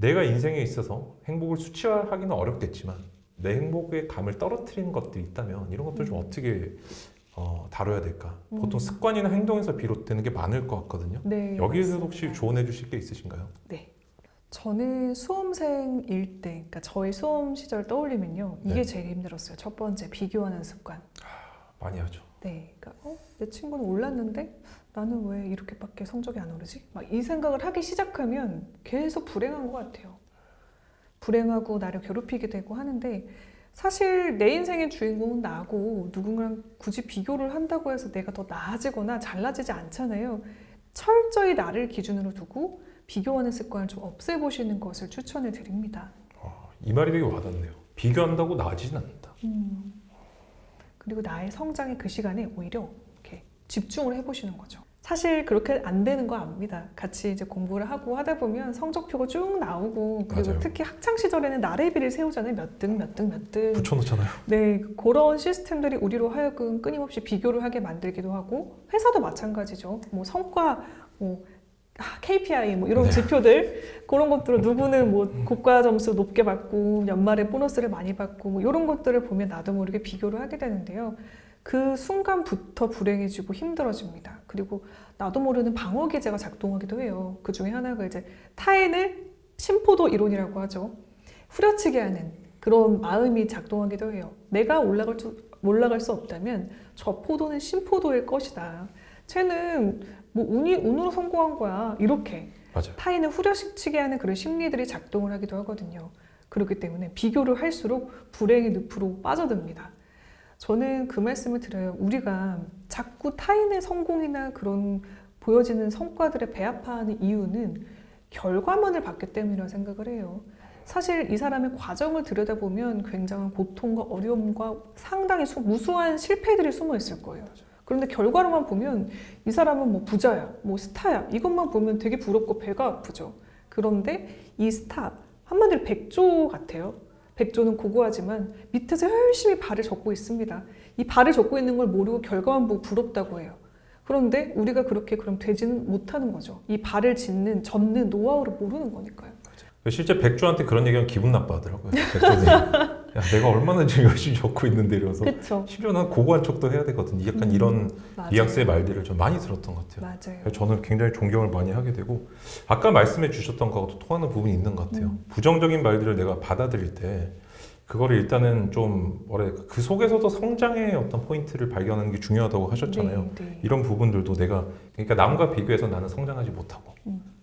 내가 인생에 있어서 행복을 수치화하기는 어렵겠지만 내 행복의 감을 떨어뜨리는 것들이 있다면 이런 것들 좀 어떻게 다뤄야 될까? 보통 습관이나 행동에서 비롯되는 게 많을 것 같거든요. 네, 여기에서 맞습니다. 혹시 조언해 주실 게 있으신가요? 네. 저는 수험생일 때, 그러니까 저희 수험 시절 떠올리면요. 이게 네. 제일 힘들었어요. 첫 번째, 비교하는 습관. 많이 하죠. 네. 그러니까 내 친구는 올랐는데 나는 왜 이렇게밖에 성적이 안 오르지? 막 이 생각을 하기 시작하면 계속 불행한 것 같아요. 불행하고 나를 괴롭히게 되고 하는데 사실 내 인생의 주인공은 나고 누군가랑 굳이 비교를 한다고 해서 내가 더 나아지거나 잘나지지 않잖아요. 철저히 나를 기준으로 두고 비교하는 습관을 좀 없애보시는 것을 추천해 드립니다. 이 말이 되게 와닿네요. 비교한다고 나아지진 않는다. 그리고 나의 성장의 그 시간에 오히려 이렇게 집중을 해보시는 거죠. 사실 그렇게 안 되는 거 압니다. 같이 이제 공부를 하고 하다 보면 성적표가 쭉 나오고 그리고 맞아요. 특히 학창 시절에는 나래비를 세우잖아요. 몇 등, 몇 등, 몇 등. 붙여놓잖아요. 네, 그런 시스템들이 우리로 하여금 끊임없이 비교를 하게 만들기도 하고 회사도 마찬가지죠. 뭐 성과, 뭐 KPI 뭐 이런 네. 지표들 그런 것들로 누구는 뭐 고과 점수 높게 받고 연말에 보너스를 많이 받고 뭐 이런 것들을 보면 나도 모르게 비교를 하게 되는데요. 그 순간부터 불행해지고 힘들어집니다. 그리고 나도 모르는 방어 기제가 작동하기도 해요. 그 중에 하나가 이제 타인을 심포도 이론이라고 하죠. 후려치게 하는 그런 마음이 작동하기도 해요. 내가 올라갈 수 없다면 저 포도는 심포도일 것이다. 쟤는 뭐 운으로 성공한 거야. 이렇게 맞아요. 타인을 후려치게 하는 그런 심리들이 작동을 하기도 하거든요. 그렇기 때문에 비교를 할수록 불행의 늪으로 빠져듭니다. 저는 그 말씀을 드려요. 우리가 자꾸 타인의 성공이나 그런 보여지는 성과들에 배아파하는 이유는 결과만을 봤기 때문이라고 생각을 해요. 사실 이 사람의 과정을 들여다보면 굉장한 고통과 어려움과 상당히 무수한 실패들이 숨어 있을 거예요. 그런데 결과로만 보면 이 사람은 뭐 부자야, 뭐 스타야 이것만 보면 되게 부럽고 배가 아프죠. 그런데 이 스타 한마디로 백조 같아요. 백조는 고고하지만 밑에서 열심히 발을 젓고 있습니다. 이 발을 젓고 있는 걸 모르고 결과만 보고 부럽다고 해요. 그런데 우리가 그렇게 그럼 되지는 못하는 거죠. 이 발을 젓는 노하우를 모르는 거니까요. 실제 백조한테 그런 얘기하면 기분 나빠하더라고요. 백조들이. 야, 내가 얼마나 지금 열심히 적고 있는데 이러면서 그렇죠. 심지어 난 고고한 척도 해야 되거든. 약간 이런 맞아요. 뉘앙스의 말들을 좀 많이 들었던 것 같아요. 맞아요. 저는 굉장히 존경을 많이 하게 되고 아까 말씀해 주셨던 거하고도 통하는 부분이 있는 것 같아요. 부정적인 말들을 내가 받아들일 때 그거를 일단은 좀 뭐랄까 그 속에서도 성장의 어떤 포인트를 발견하는 게 중요하다고 하셨잖아요. 네, 네. 이런 부분들도 내가 그러니까 남과 비교해서 나는 성장하지 못하고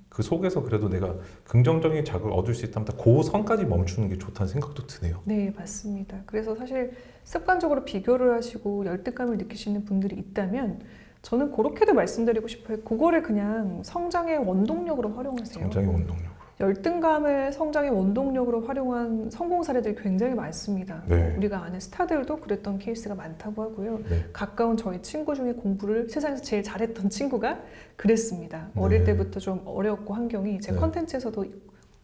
그 속에서 그래도 내가 긍정적인 자극을 얻을 수 있다면 그 선까지 멈추는 게 좋다는 생각도 드네요. 네, 맞습니다. 그래서 사실 습관적으로 비교를 하시고 열등감을 느끼시는 분들이 있다면 저는 그렇게도 말씀드리고 싶어요. 그거를 그냥 성장의 원동력으로 활용하세요. 성장의 원동력. 열등감을 성장의 원동력으로 활용한 성공 사례들이 굉장히 많습니다. 네. 우리가 아는 스타들도 그랬던 케이스가 많다고 하고요. 네. 가까운 저희 친구 중에 공부를 세상에서 제일 잘했던 친구가 그랬습니다. 어릴 네. 때부터 좀 어려웠고 환경이 제 네. 컨텐츠에서도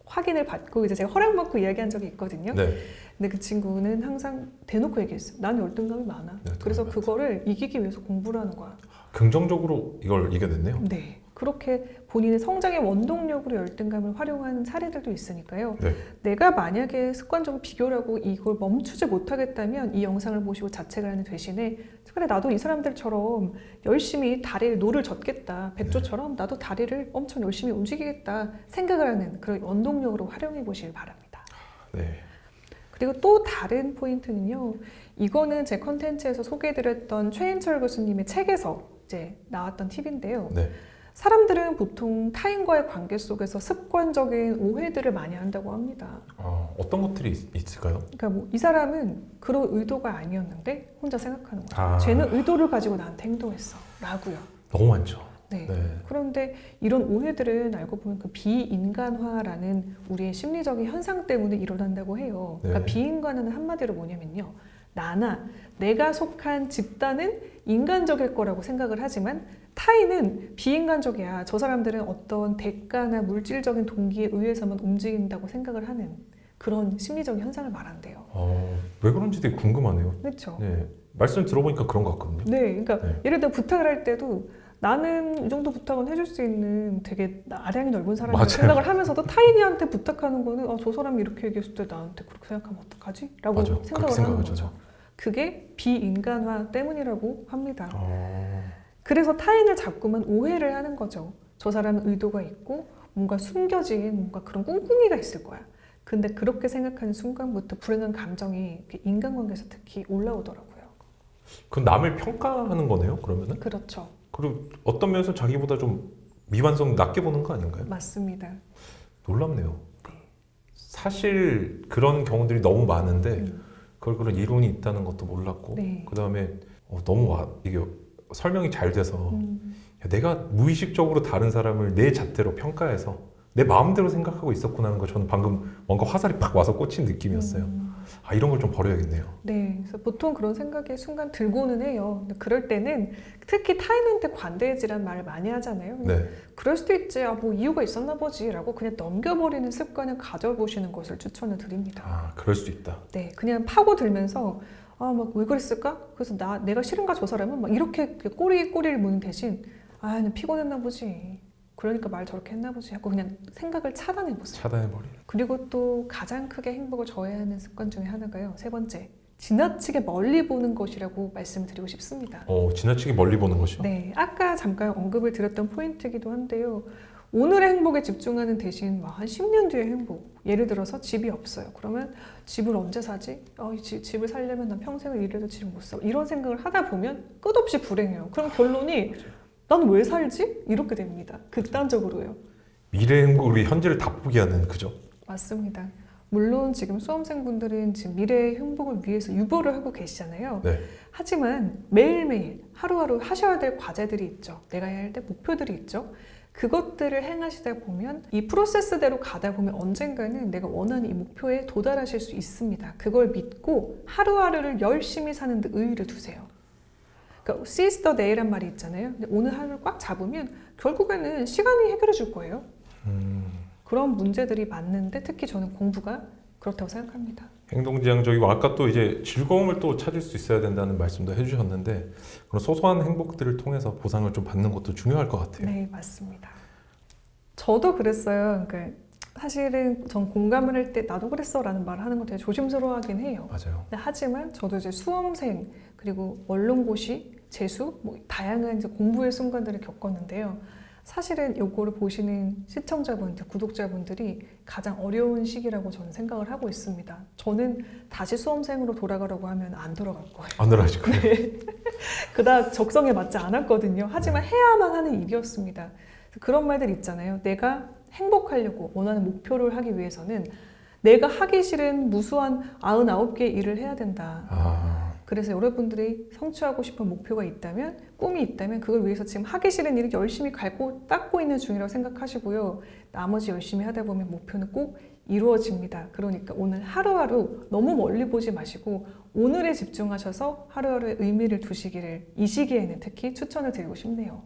확인을 받고 이제 제가 허락받고 이야기한 적이 있거든요. 네. 근데 그 친구는 항상 대놓고 얘기했어요. 난 열등감이 많아. 네, 그래서 많다. 그거를 이기기 위해서 공부를 하는 거야. 긍정적으로 이걸 이겨냈네요. 네. 그렇게 본인의 성장의 원동력으로 열등감을 활용하는 사례들도 있으니까요. 네. 내가 만약에 습관적으로 비교를 하고 이걸 멈추지 못하겠다면 이 영상을 보시고 자책을 하는 대신에 그래 나도 이 사람들처럼 열심히 다리를 노를 젓겠다. 백조처럼 나도 다리를 엄청 열심히 움직이겠다 생각을 하는 그런 원동력으로 활용해 보시길 바랍니다. 네. 그리고 또 다른 포인트는요. 이거는 제 컨텐츠에서 소개해드렸던 최인철 교수님의 책에서 이제 나왔던 팁인데요. 네. 사람들은 보통 타인과의 관계 속에서 습관적인 오해들을 많이 한다고 합니다. 어떤 것들이 있을까요? 그러니까 뭐 이 사람은 그런 의도가 아니었는데 혼자 생각하는 거죠. 아. 쟤는 의도를 가지고 나한테 행동했어. 라고요. 너무 많죠. 네. 네. 그런데 이런 오해들은 알고 보면 그 비인간화라는 우리의 심리적인 현상 때문에 일어난다고 해요. 그러니까 네. 비인간화는 한마디로 뭐냐면요. 나나 내가 속한 집단은 인간적일 거라고 생각을 하지만 타인은 비인간적이야. 저 사람들은 어떤 대가나 물질적인 동기에 의해서만 움직인다고 생각을 하는 그런 심리적인 현상을 말한대요. 왜 그런지 되게 궁금하네요. 그렇죠? 네. 말씀 들어보니까 그런 것 같거든요. 네, 그러니까 네. 예를 들어 부탁을 할 때도 나는 이 정도 부탁은 해줄 수 있는 되게 아량이 넓은 사람이라고 맞아요. 생각을 하면서도 타인이한테 부탁하는 거는 저 사람이 이렇게 얘기했을 때 나한테 그렇게 생각하면 어떡하지? 라고 맞아. 생각을 그렇게 하는 생각하죠. 거죠. 그게 비인간화 때문이라고 합니다. 어... 그래서 타인을 자꾸만 오해를 하는 거죠. 저 사람은 의도가 있고 뭔가 숨겨진 뭔가 그런 꿍꿍이가 있을 거야. 근데 그렇게 생각하는 순간부터 불행한 감정이 인간관계에서 특히 올라오더라고요. 그건 남을 평가하는 거네요, 그러면은? 그렇죠. 그리고 어떤 면에서 자기보다 좀 미완성 낮게 보는 거 아닌가요? 맞습니다. 놀랍네요. 사실 그런 경우들이 너무 많은데 그걸 그런 이론이 있다는 것도 몰랐고 네. 그 다음에 너무 이게 설명이 잘 돼서 야, 내가 무의식적으로 다른 사람을 내 잣대로 평가해서 내 마음대로 생각하고 있었구나 하는 거 저는 방금 뭔가 화살이 팍 와서 꽂힌 느낌이었어요. 아, 이런 걸 좀 버려야겠네요. 네, 그래서 보통 그런 생각이 순간 들고는 해요. 근데 그럴 때는 특히 타인한테 관대해지란 말을 많이 하잖아요. 네. 그럴 수도 있지, 뭐 이유가 있었나 보지라고 그냥 넘겨버리는 습관을 가져보시는 것을 추천을 드립니다. 아, 그럴 수도 있다. 네, 그냥 파고들면서 막 왜 그랬을까? 그래서 내가 싫은가 저 사람은 막 이렇게 꼬리를 무는 대신 나 피곤했나 보지. 그러니까 말 저렇게 했나 보지 하고 그냥 생각을 차단해보세요. 차단해버리는. 그리고 또 가장 크게 행복을 저해하는 습관 중에 하나가요. 세 번째, 지나치게 멀리 보는 것이라고 말씀드리고 싶습니다. 지나치게 멀리 보는 것이요? 네, 아까 잠깐 언급을 드렸던 포인트이기도 한데요. 오늘의 행복에 집중하는 대신 한 10년 뒤의 행복. 예를 들어서 집이 없어요. 그러면 집을 언제 사지? 집을 살려면 난 평생을 일해도 집을 못 사. 이런 생각을 하다 보면 끝없이 불행해요. 그럼 결론이 난 왜 살지? 이렇게 됩니다. 극단적으로요. 미래 행복을 위해 현재를 다 포기하는 그죠? 맞습니다. 물론 지금 수험생분들은 지금 미래의 행복을 위해서 유보를 하고 계시잖아요. 네. 하지만 매일매일 하루하루 하셔야 될 과제들이 있죠. 내가 해야 할 때 목표들이 있죠. 그것들을 행하시다 보면 이 프로세스대로 가다 보면 언젠가는 내가 원하는 이 목표에 도달하실 수 있습니다. 그걸 믿고 하루하루를 열심히 사는 데 의의를 두세요. 그러니까 seize the day란 말이 있잖아요. 근데 오늘 하루를 꽉 잡으면 결국에는 시간이 해결해 줄 거예요. 그런 문제들이 많는데 특히 저는 공부가 그렇다고 생각합니다. 행동지향적이고 아까 또 이제 즐거움을 또 찾을 수 있어야 된다는 말씀도 해주셨는데 그런 소소한 행복들을 통해서 보상을 좀 받는 것도 중요할 것 같아요. 네, 맞습니다. 저도 그랬어요. 그러니까 사실은 전 공감을 할 때 나도 그랬어 라는 말을 하는 거 되게 조심스러워하긴 해요. 맞아요. 하지만 저도 이제 수험생 그리고 원론고시, 재수 다양한 이제 공부의 순간들을 겪었는데요. 사실은 이거를 보시는 시청자분들, 구독자분들이 가장 어려운 시기라고 저는 생각을 하고 있습니다. 저는 다시 수험생으로 돌아가라고 하면 안 돌아갈 거예요. 안 돌아가실 거예요. 네. 그다음 적성에 맞지 않았거든요. 하지만 해야만 하는 일이었습니다. 그런 말들 있잖아요. 내가 행복하려고 원하는 목표를 하기 위해서는 내가 하기 싫은 무수한 99개의 일을 해야 된다. 그래서 여러분들이 성취하고 싶은 목표가 있다면, 꿈이 있다면 그걸 위해서 지금 하기 싫은 일을 열심히 갈고 닦고 있는 중이라고 생각하시고요. 나머지 열심히 하다 보면 목표는 꼭 이루어집니다. 그러니까 오늘 하루하루 너무 멀리 보지 마시고 오늘에 집중하셔서 하루하루의 의미를 두시기를 이 시기에는 특히 추천을 드리고 싶네요.